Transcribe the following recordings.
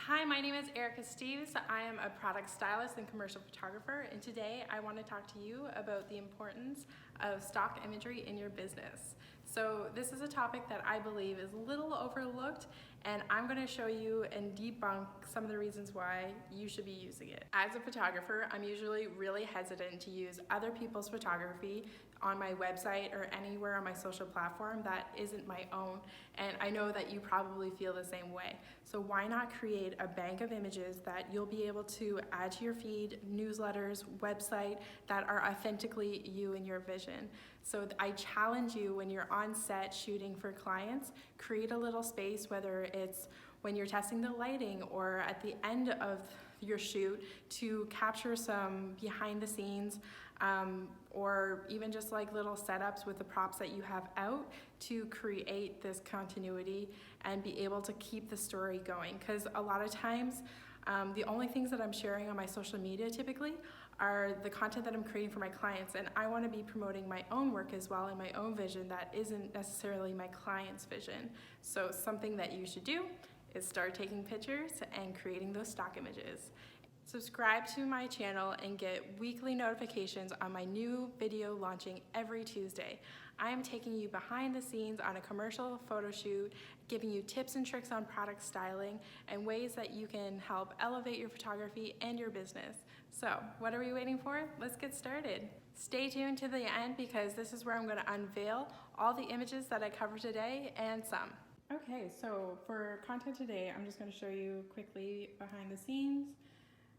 Hi, my name is Erica Steeves. I am a product stylist and commercial photographer, and today I want to talk to you about the importance of stock imagery in your business. So this is a topic that I believe is a little overlooked, and I'm going to show you and debunk some of the reasons why you should be using it. As a photographer, I'm usually really hesitant to use other people's photography on my website or anywhere on my social platform that isn't my own, and I know that you probably feel the same way. So why not create a bank of images that you'll be able to add to your feed, newsletters, website, that are authentically you and your vision. So I challenge you, when you're on set shooting for clients, create a little space, whether it's when you're testing the lighting or at the end of your shoot, to capture some behind the scenes or even just like little setups with the props that you have out to create this continuity and be able to keep the story going. Because a lot of times the only things that I'm sharing on my social media typically are the content that I'm creating for my clients, and I want to be promoting my own work as well and my own vision that isn't necessarily my client's vision. So something that you should do is start taking pictures and creating those stock images. Subscribe to my channel and get weekly notifications on my new video launching every Tuesday. I am taking you behind the scenes on a commercial photo shoot, giving you tips and tricks on product styling and ways that you can help elevate your photography and your business. So, what are we waiting for? Let's get started. Stay tuned to the end because this is where I'm going to unveil all the images that I cover today and some. Okay, so for content today, I'm just going to show you quickly behind the scenes.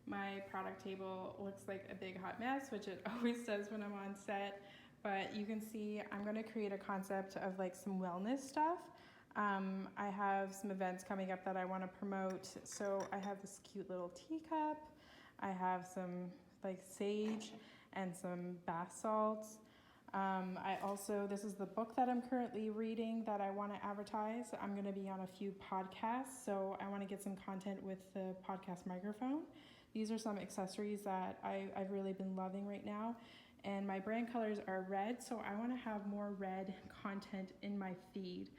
My product table looks like a big hot mess, which it always does when I'm on set, but you can see I'm going to create a concept of like some wellness stuff. I have some events coming up that I want to promote, so I have this cute little teacup. I have some like sage and some bath salts. This is the book that I'm currently reading that I want to advertise. I'm going to be on a few podcasts, so I want to get some content with the podcast microphone. These are some accessories that I've really been loving right now, and my brand colors are red, so I want to have more red content in my feed.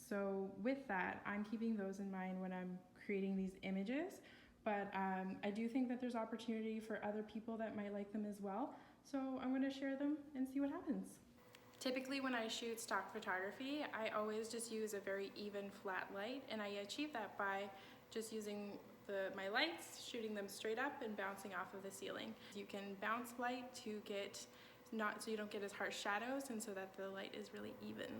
So with that, I'm keeping those in mind when I'm creating these images, but I do think that there's opportunity for other people that might like them as well. So I'm going to share them and see what happens. Typically when I shoot stock photography, I always just use a very even flat light, and I achieve that by just using my lights, shooting them straight up and bouncing off of the ceiling. You can bounce light so you don't get as harsh shadows and so that the light is really even.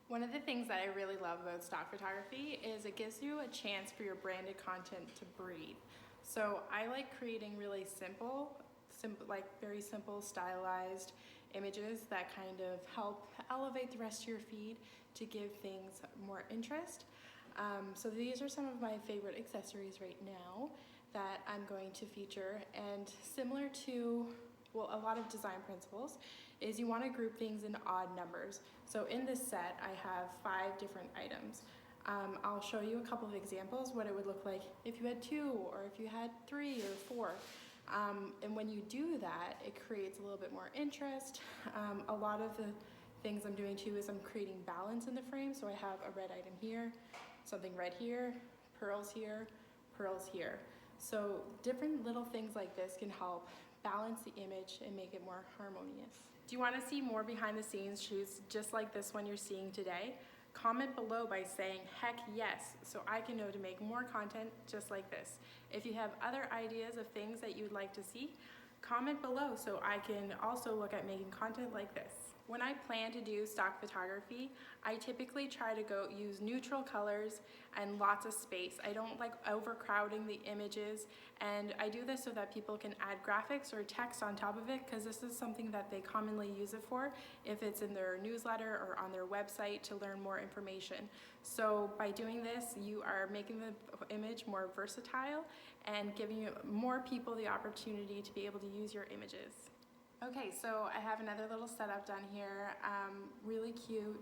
One of the things that I really love about stock photography is it gives you a chance for your branded content to breathe. So I like creating really simple, like very simple stylized images that kind of help elevate the rest of your feed to give things more interest. So these are some of my favorite accessories right now that I'm going to feature, and similar to a lot of design principles is you want to group things in odd numbers. So in this set I have 5 different items. I'll show you a couple of examples what it would look like if you had 2 or if you had 3 or 4. And when you do that, it creates a little bit more interest. A lot of the things I'm doing too is I'm creating balance in the frame. So I have a red item here, something red here, pearls here, pearls here. So different little things like this can help balance the image and make it more harmonious. Do you want to see more behind the scenes shoots just like this one you're seeing today? Comment below by saying heck yes, so I can know to make more content just like this. If you have other ideas of things that you'd like to see, comment below so I can also look at making content like this. When I plan to do stock photography, I typically try to use neutral colors and lots of space. I don't like overcrowding the images, and I do this so that people can add graphics or text on top of it, because this is something that they commonly use it for if it's in their newsletter or on their website to learn more information. So by doing this, you are making the image more versatile and giving more people the opportunity to be able to use your images. Okay, so I have another little setup done here, really cute.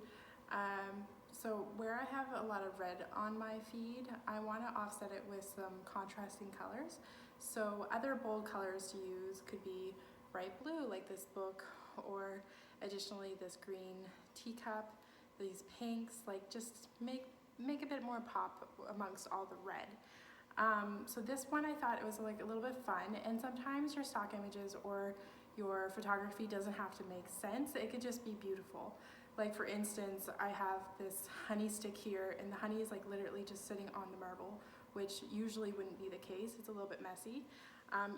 So where I have a lot of red on my feed, I want to offset it with some contrasting colors. So other bold colors to use could be bright blue like this book, or additionally this green teacup, these pinks, like just make a bit more pop amongst all the red. So this one I thought it was like a little bit fun, and sometimes your stock images or your photography doesn't have to make sense. It could just be beautiful. Like for instance, I have this honey stick here, and the honey is like literally just sitting on the marble, which usually wouldn't be the case. It's a little bit messy.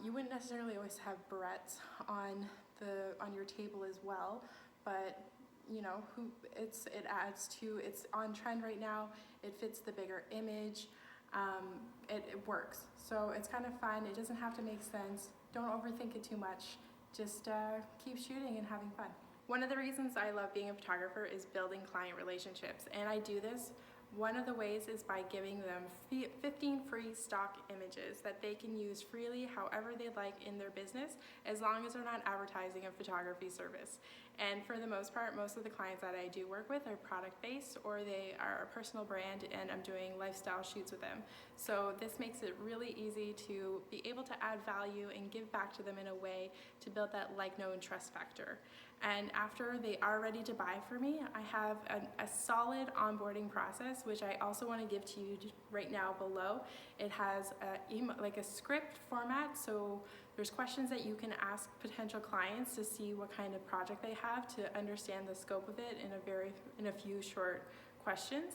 You wouldn't necessarily always have barrettes on your table as well, but you know, it adds to, it's on trend right now. It fits the bigger image. It works. So it's kind of fun. It doesn't have to make sense. Don't overthink it too much. Just keep shooting and having fun. One of the reasons I love being a photographer is building client relationships, and I do this. One of the ways is by giving them 15 free stock images that they can use freely however they like in their business, as long as they're not advertising a photography service. And for the most part, most of the clients that I do work with are product-based, or they are a personal brand and I'm doing lifestyle shoots with them. So this makes it really easy to be able to add value and give back to them in a way to build that like, know, and trust factor. And after they are ready to buy for me, I have a solid onboarding process, which I also want to give to you right now below. It has like a script format, so there's questions that you can ask potential clients to see what kind of project they have, to understand the scope of it in a few short questions.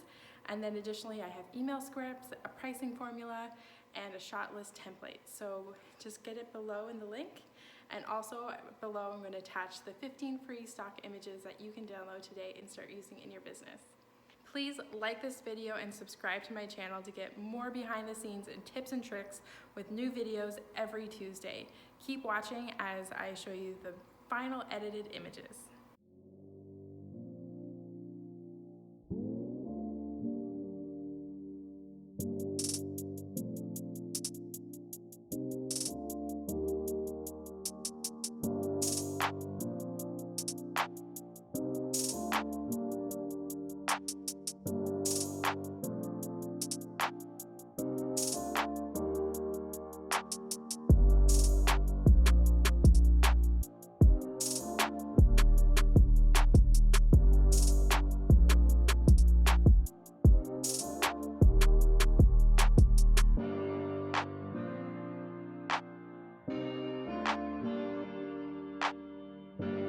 And then additionally, I have email scripts, a pricing formula, and a shot list template. So just get it below in the link. And also below, I'm going to attach the 15 free stock images that you can download today and start using in your business. Please like this video and subscribe to my channel to get more behind the scenes and tips and tricks with new videos every Tuesday. Keep watching as I show you the final edited images.